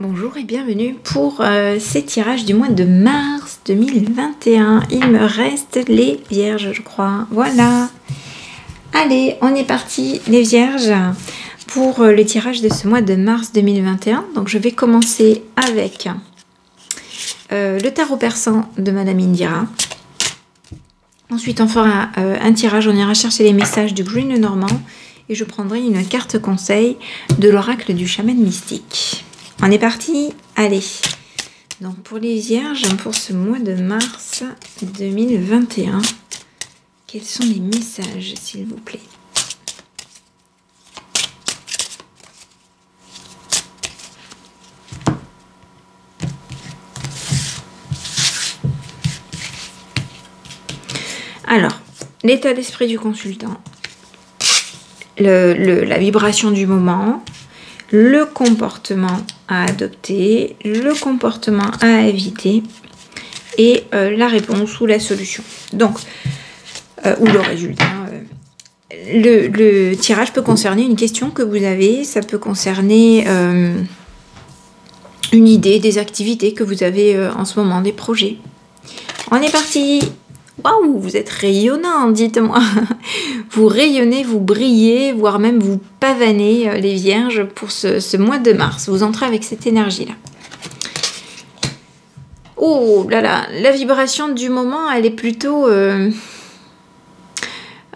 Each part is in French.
Bonjour et bienvenue pour ces tirages du mois de mars 2021. Il me reste les vierges, je crois. Voilà. Allez, on est parti les vierges pour le tirage de ce mois de mars 2021. Donc je vais commencer avec le tarot persan de Madame Indira. Ensuite on fera un tirage, on ira chercher les messages du Green Normand. Et je prendrai une carte conseil de l'oracle du chaman mystique. On est parti. Allez. Donc pour les vierges, pour ce mois de mars 2021, quels sont les messages, s'il vous plaît? Alors, l'état d'esprit du consultant, la vibration du moment, le comportement à adopter, le comportement à éviter et la réponse ou la solution. Donc, ou le résultat. Le tirage peut concerner une question que vous avez, ça peut concerner une idée, des activités que vous avez en ce moment, des projets. On est parti! Waouh, vous êtes rayonnant, dites-moi. Vous rayonnez, vous brillez, voire même vous pavanez, les vierges, pour ce mois de mars. Vous entrez avec cette énergie-là. Oh là là, la vibration du moment, elle est plutôt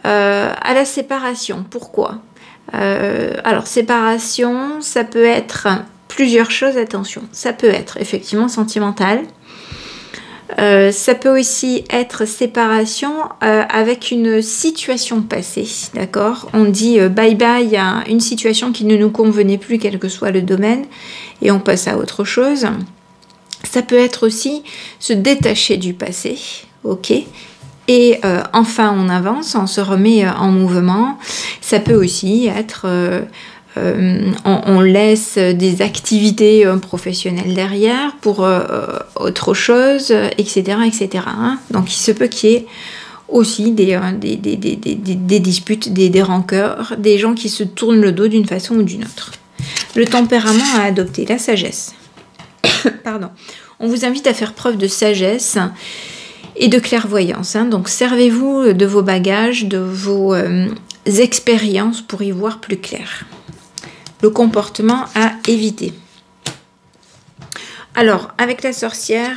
à la séparation. Pourquoi? Alors, séparation, ça peut être plusieurs choses, attention. Ça peut être effectivement sentimental. Ça peut aussi être séparation avec une situation passée, d'accord? On dit bye bye à une situation qui ne nous convenait plus, quel que soit le domaine, et on passe à autre chose. Ça peut être aussi se détacher du passé, ok? Et enfin on avance, on se remet en mouvement. Ça peut aussi être... on laisse des activités professionnelles derrière pour autre chose, etc. etc. Hein. Donc il se peut qu'il y ait aussi des disputes, des rancœurs, des gens qui se tournent le dos d'une façon ou d'une autre. Le tempérament à adopter, la sagesse. Pardon. On vous invite à faire preuve de sagesse et de clairvoyance. Hein. Donc servez-vous de vos bagages, de vos expériences pour y voir plus clair. Le comportement à éviter. Alors, avec la sorcière,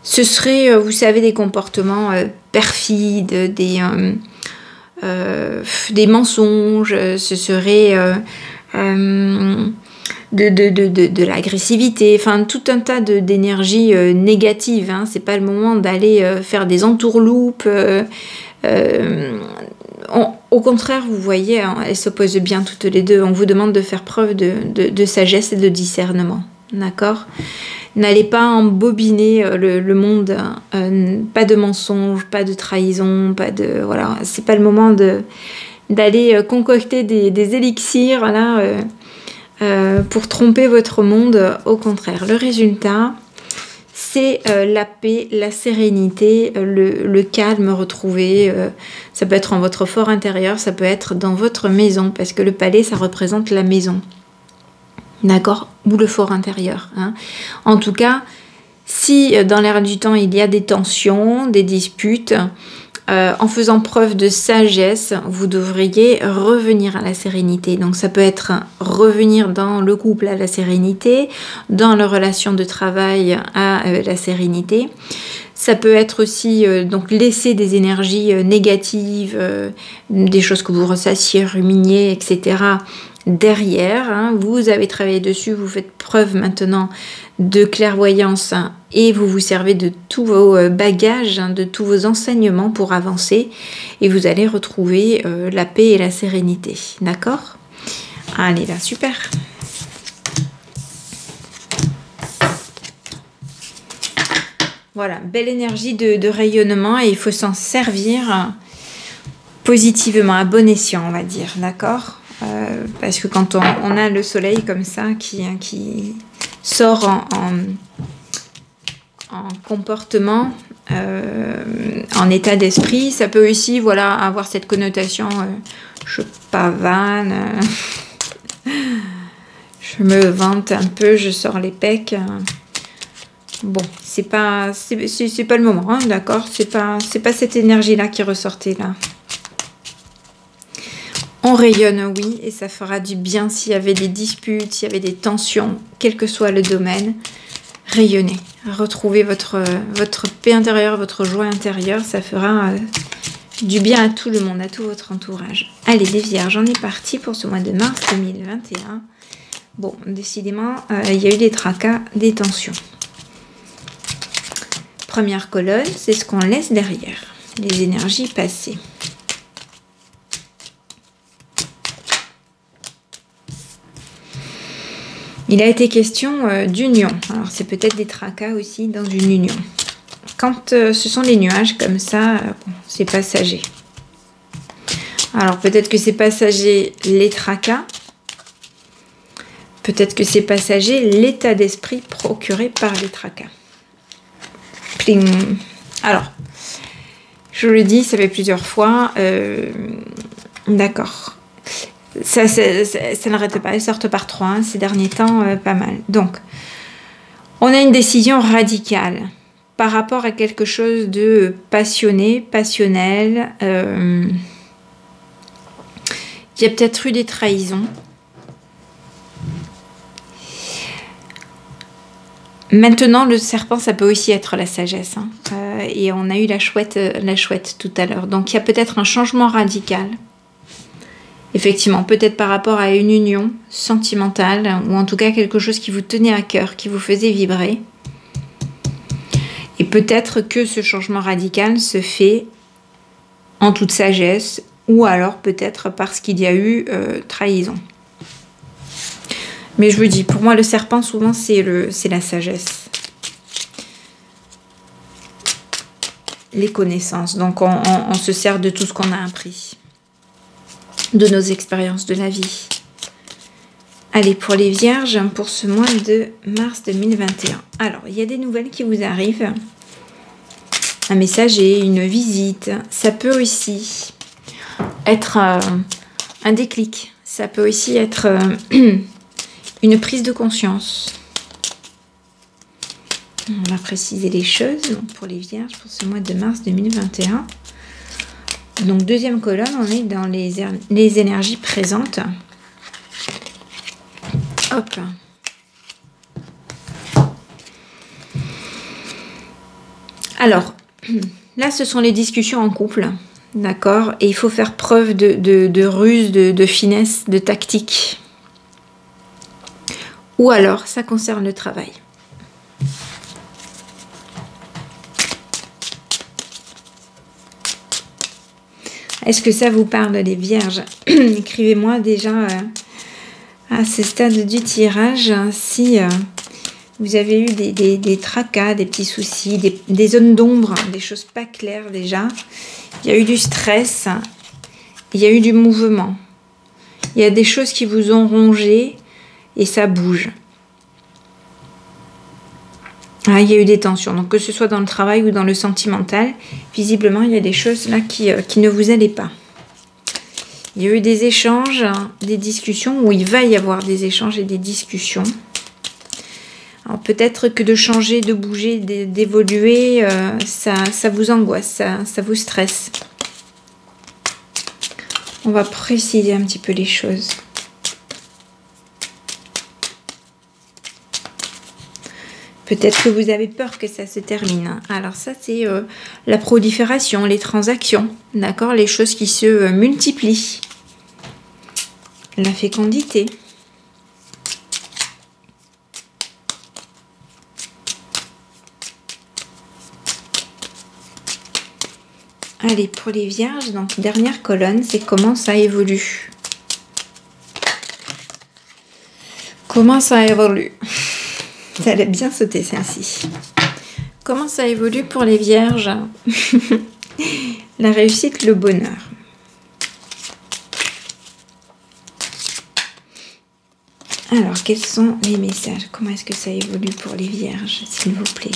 ce serait, vous savez, des comportements perfides, des mensonges, ce serait de l'agressivité, enfin tout un tas d'énergie négative. Hein. C'est pas le moment d'aller faire des entourloupes. Au contraire, vous voyez, hein, elles s'opposent bien toutes les deux. On vous demande de faire preuve de sagesse et de discernement. D'accord? N'allez pas embobiner le monde. Pas de mensonges, pas de trahison, pas de... Voilà, c'est pas le moment d'aller concocter des élixirs là, pour tromper votre monde. Au contraire, le résultat... c'est la paix, la sérénité, le calme retrouvé. Ça peut être en votre fort intérieur, ça peut être dans votre maison, parce que le palais, ça représente la maison. D'accord? Ou le fort intérieur. Hein. En tout cas, si dans l'air du temps, il y a des tensions, des disputes, en faisant preuve de sagesse, vous devriez revenir à la sérénité. Donc ça peut être revenir dans le couple à la sérénité, dans la relation de travail à la sérénité. Ça peut être aussi donc laisser des énergies négatives, des choses que vous ressassiez, ruminiez, etc. derrière. Hein. Vous avez travaillé dessus, vous faites preuve maintenant de clairvoyance, hein, et vous vous servez de tous vos bagages, hein, de tous vos enseignements pour avancer, et vous allez retrouver la paix et la sérénité. D'accord? Allez là, super. Voilà, belle énergie de rayonnement, et il faut s'en servir positivement, à bon escient, on va dire. D'accord? Parce que quand on a le soleil comme ça qui sort en comportement, en état d'esprit, ça peut aussi, voilà, avoir cette connotation je pavane, Je me vante un peu, je sors les pecs. Bon, c'est pas le moment, hein, d'accord? C'est pas cette énergie-là qui ressortait là. On rayonne, oui, et ça fera du bien s'il y avait des disputes, s'il y avait des tensions, quel que soit le domaine. Rayonnez, retrouvez votre paix intérieure, votre joie intérieure, ça fera du bien à tout le monde, à tout votre entourage. Allez, les vierges, on est parti pour ce mois de mars 2021. Bon, décidément, il y a eu des tracas, des tensions. Première colonne, c'est ce qu'on laisse derrière, les énergies passées. Il a été question d'union. Alors, c'est peut-être des tracas aussi dans une union. Quand ce sont les nuages comme ça, bon, c'est passager. Alors, peut-être que c'est passager les tracas. Peut-être que c'est passager l'état d'esprit procuré par les tracas. Pling. Alors, je le dis, ça fait plusieurs fois. D'accord. Ça n'arrête pas, elles sortent par 3 hein, ces derniers temps, pas mal. Donc, on a une décision radicale par rapport à quelque chose de passionné, passionnel. Il y a peut-être eu des trahisons. Maintenant, le serpent, ça peut aussi être la sagesse. Hein. Et on a eu la chouette tout à l'heure. Donc, il y a peut-être un changement radical. Effectivement, peut-être par rapport à une union sentimentale, ou en tout cas quelque chose qui vous tenait à cœur, qui vous faisait vibrer. Et peut-être que ce changement radical se fait en toute sagesse, ou alors peut-être parce qu'il y a eu trahison. Mais je vous dis, pour moi, le serpent, souvent, c'est la sagesse. Les connaissances. Donc, on se sert de tout ce qu'on a appris. De nos expériences de la vie. Allez, pour les vierges, pour ce mois de mars 2021. Alors, il y a des nouvelles qui vous arrivent. Un messager, une visite. Ça peut aussi être un déclic. Ça peut aussi être... une prise de conscience. On va préciser les choses donc pour les vierges pour ce mois de mars 2021. Donc deuxième colonne, on est dans les énergies présentes. Hop. Alors, là ce sont les discussions en couple. D'accord? Et il faut faire preuve de ruse, de finesse, de tactique. Ou alors, ça concerne le travail. Est-ce que ça vous parle, les vierges? Écrivez-moi déjà à ce stade du tirage si vous avez eu des tracas, des petits soucis, des zones d'ombre, des choses pas claires déjà. Il y a eu du stress, il y a eu du mouvement. Il y a des choses qui vous ont rongé. Et ça bouge. Ah, il y a eu des tensions. Donc que ce soit dans le travail ou dans le sentimental, visiblement il y a des choses là qui ne vous allaient pas. Il y a eu des échanges, des discussions, où il va y avoir des échanges et des discussions. Alors peut-être que de changer, de bouger, d'évoluer, ça vous angoisse, ça vous stresse. On va préciser un petit peu les choses. Peut-être que vous avez peur que ça se termine. Alors ça, c'est la prolifération, les transactions, d'accord? Les choses qui se multiplient. La fécondité. Allez, pour les vierges, donc dernière colonne, c'est comment ça évolue. Comment ça évolue? Ça allait bien sauter celle-ci. Comment ça évolue pour les vierges? La réussite, le bonheur. Alors, quels sont les messages? Comment est-ce que ça évolue pour les vierges, s'il vous plaît,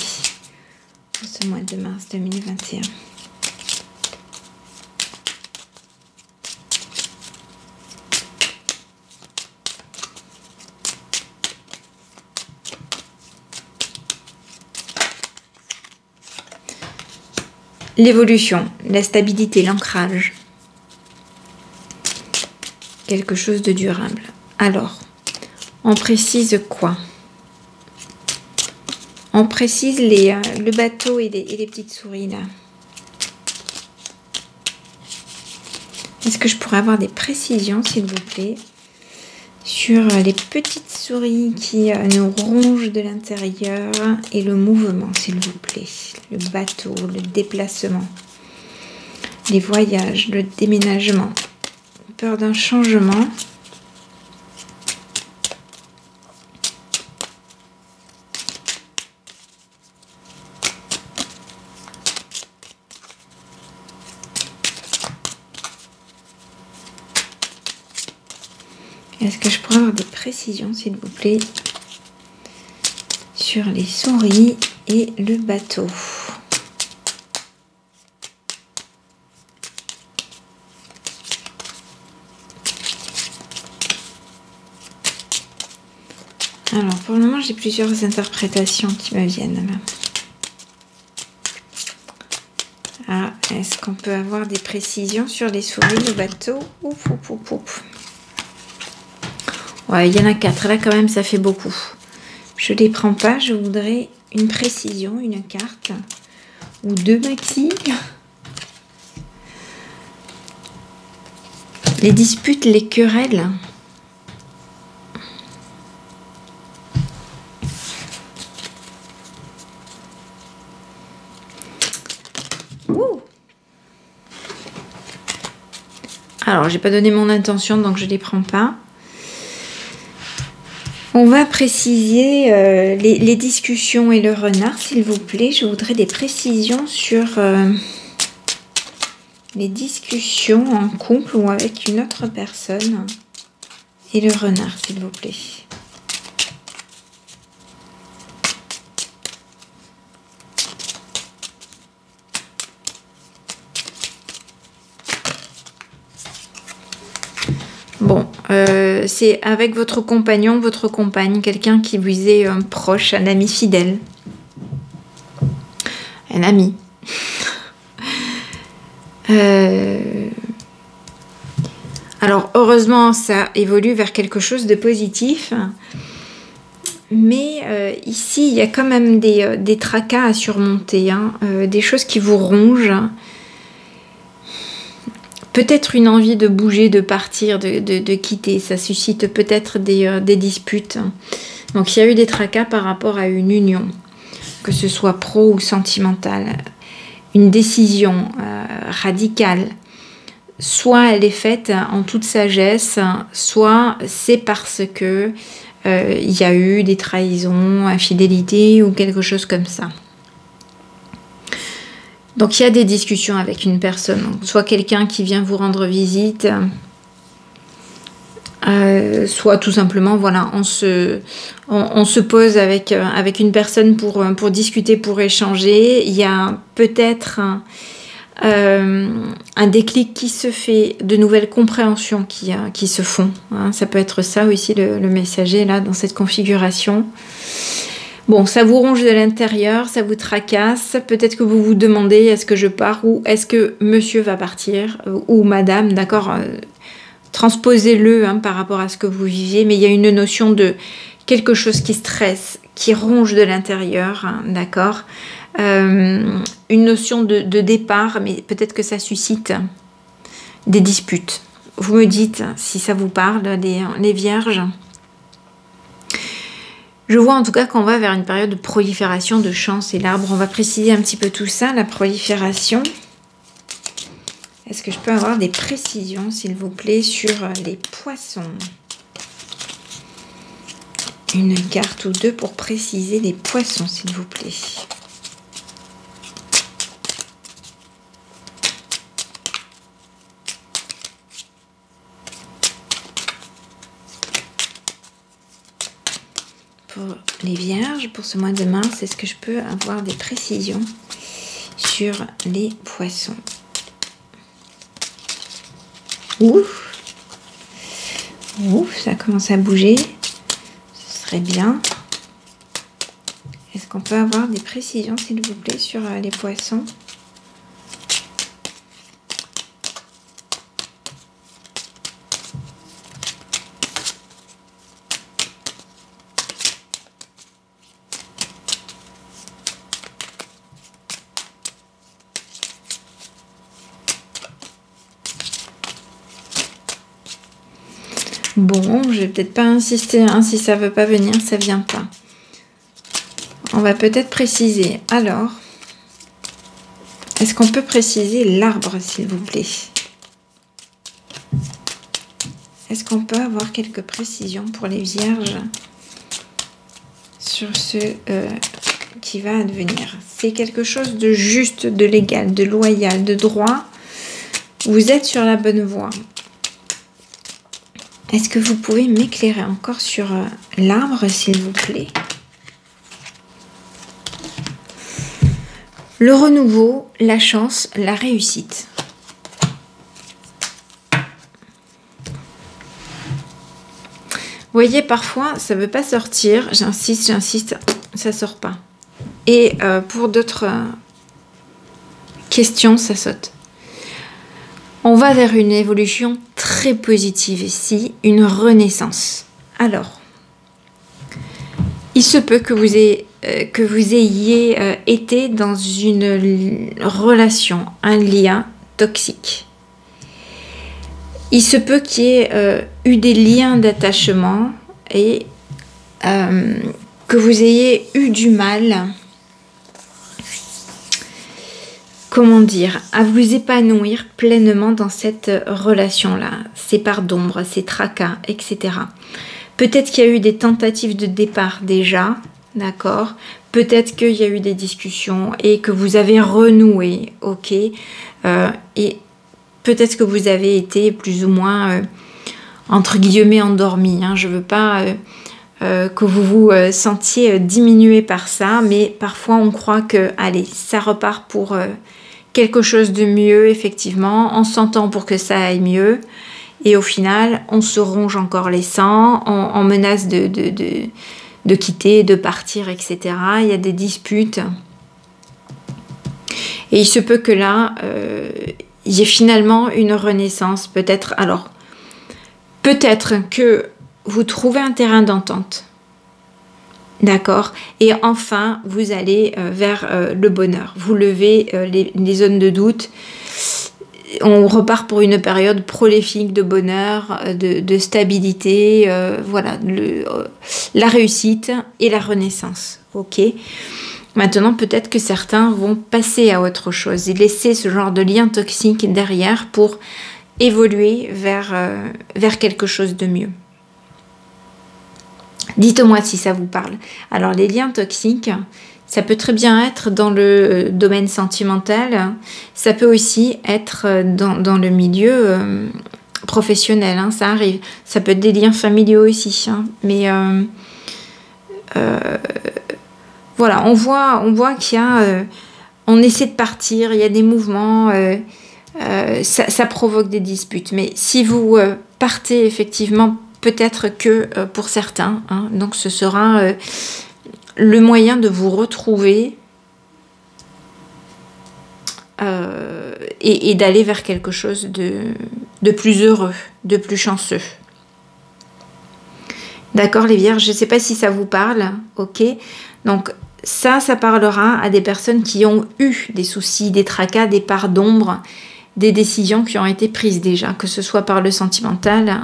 pour ce mois de mars 2021? L'évolution, la stabilité, l'ancrage. Quelque chose de durable. Alors, on précise quoi? On précise le bateau et les petites souris là. Est-ce que je pourrais avoir des précisions, s'il vous plaît, sur les petites souris qui nous rongent de l'intérieur et le mouvement, s'il vous plaît. Le bateau, le déplacement, les voyages, le déménagement. Peur d'un changement. Est-ce que je pourrais avoir des précisions, s'il vous plaît, sur les souris et le bateau? Alors, pour le moment, j'ai plusieurs interprétations qui me viennent. Ah, est-ce qu'on peut avoir des précisions sur les souris, le bateau? Ouf, ouf, ouf, ouf. Ouais, il y en a 4. Là, quand même, ça fait beaucoup. Je ne les prends pas. Je voudrais une précision, une carte. Ou 2 maxi. Les disputes, les querelles. Ouh. Alors, j'ai pas donné mon intention, donc je les prends pas. On va préciser les discussions et le renard, s'il vous plaît. Je voudrais des précisions sur les discussions en couple ou avec une autre personne. Et le renard, s'il vous plaît. Bon, c'est avec votre compagnon, votre compagne, quelqu'un qui vous est proche, un ami fidèle. Un ami. Alors, heureusement, ça évolue vers quelque chose de positif. Mais ici, il y a quand même des tracas à surmonter, hein, des choses qui vous rongent. Peut-être une envie de bouger, de partir, de quitter. Ça suscite peut-être des disputes. Donc, il y a eu des tracas par rapport à une union, que ce soit pro ou sentimentale. Une décision radicale. Soit elle est faite en toute sagesse, soit c'est parce que il y a eu des trahisons, infidélité ou quelque chose comme ça. Donc il y a des discussions avec une personne, soit quelqu'un qui vient vous rendre visite, soit tout simplement, voilà, on se pose avec une personne pour discuter, pour échanger. Il y a peut-être un déclic qui se fait, de nouvelles compréhensions qui se font. Hein. Ça peut être ça aussi le messager là dans cette configuration. Bon, ça vous ronge de l'intérieur, ça vous tracasse. Peut-être que vous vous demandez est-ce que je pars ou est-ce que monsieur va partir ou madame, d'accord. Transposez-le hein, par rapport à ce que vous viviez, mais il y a une notion de quelque chose qui stresse, qui ronge de l'intérieur, hein, d'accord. Une notion de départ, mais peut-être que ça suscite des disputes. Vous me dites si ça vous parle, les vierges. Je vois en tout cas qu'on va vers une période de prolifération de chance et l'arbre. On va préciser un petit peu tout ça, la prolifération. Est-ce que je peux avoir des précisions, s'il vous plaît, sur les poissons? Une carte ou deux pour préciser les poissons, s'il vous plaît. Pour les vierges, pour ce mois de mars, est-ce que je peux avoir des précisions sur les poissons? Ouf, ouf, ça commence à bouger. Ce serait bien. Est-ce qu'on peut avoir des précisions, s'il vous plaît, sur les poissons? Bon, je vais peut-être pas insister, hein, si ça veut pas venir, ça vient pas. On va peut-être préciser. Alors, est-ce qu'on peut préciser l'arbre, s'il vous plaît? Est-ce qu'on peut avoir quelques précisions pour les vierges sur ce qui va advenir? C'est quelque chose de juste, de légal, de loyal, de droit. Vous êtes sur la bonne voie. Est-ce que vous pouvez m'éclairer encore sur l'arbre, s'il vous plaît? Le renouveau, la chance, la réussite. Vous voyez, parfois, ça ne veut pas sortir. J'insiste, ça ne sort pas. Et pour d'autres questions, ça saute. On va vers une évolution très positive ici, une renaissance. Alors, il se peut que vous ayez été dans une relation, un lien toxique. Il se peut qu'il y ait eu des liens d'attachement et que vous ayez eu du mal, comment dire, à vous épanouir pleinement dans cette relation-là. Ces parts d'ombre, ces tracas, etc. Peut-être qu'il y a eu des tentatives de départ déjà, d'accord? Peut-être qu'il y a eu des discussions et que vous avez renoué, ok? Et peut-être que vous avez été plus ou moins, entre guillemets, endormi. Hein. Je ne veux pas que vous vous sentiez diminué par ça, mais parfois on croit que, allez, ça repart pour quelque chose de mieux, effectivement. On s'entend pour que ça aille mieux. Et au final, on se ronge encore les sangs, on menace de quitter, de partir, etc. Il y a des disputes. Et il se peut que là, il y ait finalement une renaissance. Peut-être, alors, peut-être que vous trouvez un terrain d'entente. D'accord? Et enfin, vous allez vers le bonheur. Vous levez les zones de doute. On repart pour une période prolifique de bonheur, de stabilité, voilà, la réussite et la renaissance. Ok? Maintenant, peut-être que certains vont passer à autre chose et laisser ce genre de lien toxique derrière pour évoluer vers quelque chose de mieux. Dites-moi si ça vous parle. Alors, les liens toxiques, ça peut très bien être dans le domaine sentimental. Ça peut aussi être dans le milieu professionnel. Hein, ça arrive. Ça peut être des liens familiaux aussi. Hein, mais voilà, on voit qu'il y a... on essaie de partir, il y a des mouvements. Ça provoque des disputes. Mais si vous partez effectivement, peut-être que pour certains, hein, donc ce sera... le moyen de vous retrouver et d'aller vers quelque chose de plus heureux, de plus chanceux. D'accord les vierges, je ne sais pas si ça vous parle, ok? Donc ça parlera à des personnes qui ont eu des soucis, des tracas, des parts d'ombre, des décisions qui ont été prises déjà, que ce soit par le sentimental,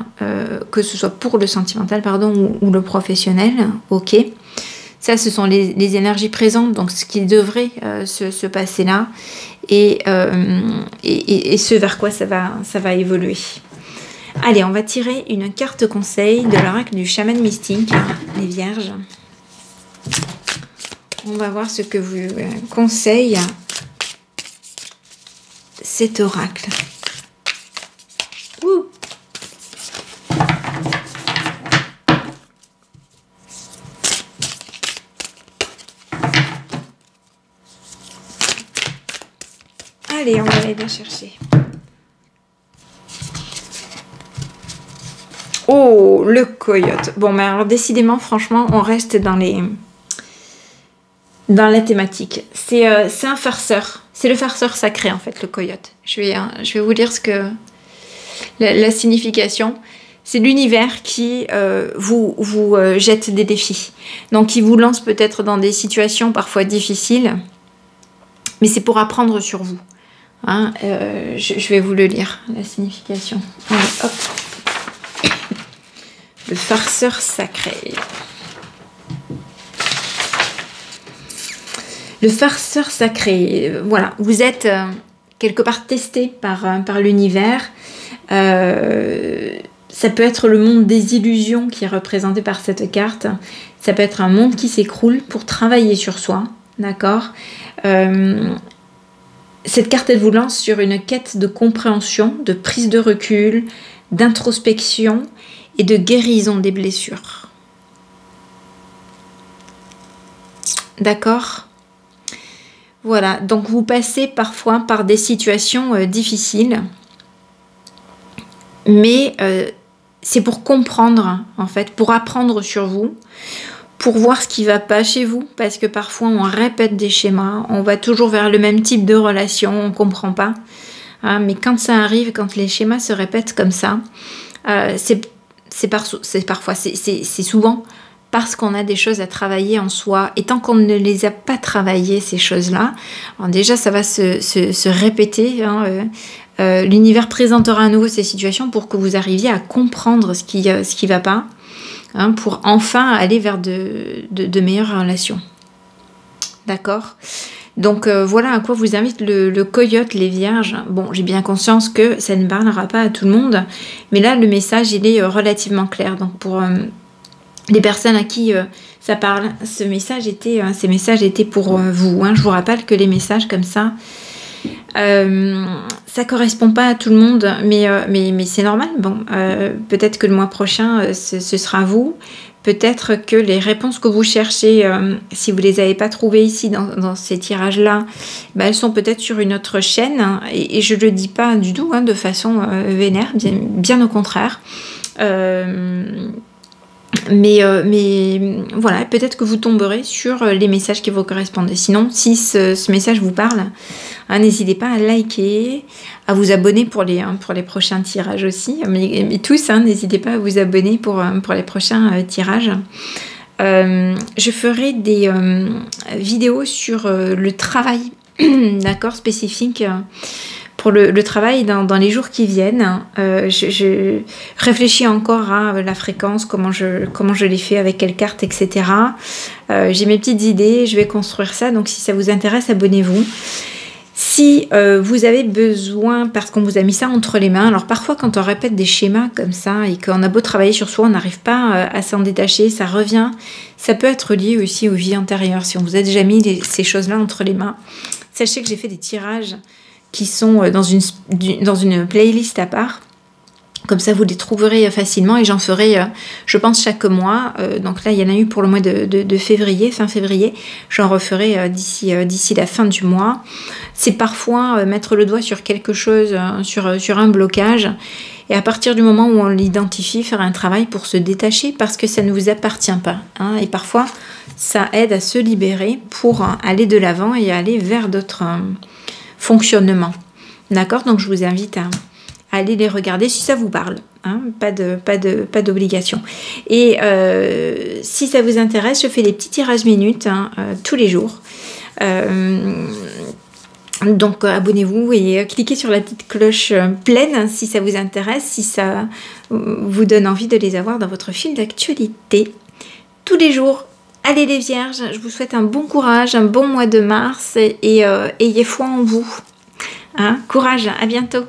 que ce soit pour le sentimental, pardon, ou le professionnel, ok? Ça, ce sont les énergies présentes, donc ce qui devrait se passer là, et ce vers quoi ça va évoluer. Allez, on va tirer une carte conseil de l'oracle du chaman mystique, les vierges. On va voir ce que vous conseille cet oracle. Ouh. Allez, on va aller la chercher. Oh, le coyote. Bon, mais alors décidément, franchement, on reste dans la thématique. C'est un farceur. C'est le farceur sacré, en fait, le coyote. Je vais vous lire la signification. C'est l'univers qui vous jette des défis. Donc, il vous lance peut-être dans des situations parfois difficiles, mais c'est pour apprendre sur vous. Hein, je vais vous le lire, la signification. Allez, hop. Le farceur sacré. Le farceur sacré, voilà, vous êtes quelque part testé par l'univers. Ça peut être le monde des illusions qui est représenté par cette carte. Ça peut être un monde qui s'écroule pour travailler sur soi, d'accord. Cette carte, elle vous lance sur une quête de compréhension, de prise de recul, d'introspection et de guérison des blessures. D'accord ? Voilà, donc vous passez parfois par des situations difficiles, mais c'est pour comprendre, en fait, pour apprendre sur vous, pour voir ce qui ne va pas chez vous, parce que parfois on répète des schémas, on va toujours vers le même type de relation, on ne comprend pas. Hein, mais quand ça arrive, quand les schémas se répètent comme ça, c'est souvent parce qu'on a des choses à travailler en soi. Et tant qu'on ne les a pas travaillées, ces choses-là, déjà ça va se répéter. Hein, l'univers présentera à nouveau ces situations pour que vous arriviez à comprendre ce qui va pas, hein, pour enfin aller vers de meilleures relations. D'accord ? Donc voilà à quoi vous invite le coyote, les vierges. Bon, j'ai bien conscience que ça ne parlera pas à tout le monde, mais là le message il est relativement clair. Donc pour les personnes à qui ça parle, ces messages étaient pour vous. Hein. Je vous rappelle que les messages comme ça, ça correspond pas à tout le monde, mais c'est normal. Bon, peut-être que le mois prochain, ce sera vous. Peut-être que les réponses que vous cherchez, si vous les avez pas trouvées ici dans ces tirages-là, ben, elles sont peut-être sur une autre chaîne. Hein, et je le dis pas du tout hein, de façon vénère, bien au contraire. Mais voilà, peut-être que vous tomberez sur les messages qui vous correspondent. Sinon, si ce message vous parle, hein, n'hésitez pas à liker, à vous abonner pour les prochains tirages aussi. Mais tous, hein, n'hésitez pas à vous abonner pour les prochains tirages. Je ferai des vidéos sur le travail, d'accord, spécifique. Pour le travail dans les jours qui viennent, je réfléchis encore à la fréquence, comment je l'ai fait, avec quelle carte, etc. J'ai mes petites idées, je vais construire ça, donc si ça vous intéresse, abonnez-vous. Si vous avez besoin, parce qu'on vous a mis ça entre les mains, alors parfois quand on répète des schémas comme ça et qu'on a beau travailler sur soi, on n'arrive pas à s'en détacher, ça revient. Ça peut être lié aussi aux vies antérieures. Si on vous a déjà mis ces choses-là entre les mains, sachez que j'ai fait des tirages qui sont dans une playlist à part. Comme ça, vous les trouverez facilement et j'en ferai, je pense, chaque mois. Donc là, il y en a eu pour le mois de février, fin février. J'en referai d'ici la fin du mois. C'est parfois mettre le doigt sur quelque chose, sur un blocage. Et à partir du moment où on l'identifie, faire un travail pour se détacher parce que ça ne vous appartient pas. Hein, et parfois, ça aide à se libérer pour aller de l'avant et aller vers d'autres fonctionnements. D'accord ? Donc, je vous invite à aller les regarder si ça vous parle. Hein, pas d'obligation. Et si ça vous intéresse, je fais des petits tirages minutes tous les jours. Donc abonnez-vous et cliquez sur la petite cloche pleine si ça vous intéresse, si ça vous donne envie de les avoir dans votre fil d'actualité. Tous les jours. Allez les vierges, je vous souhaite un bon courage, un bon mois de mars et ayez foi en vous. Hein, courage, à bientôt.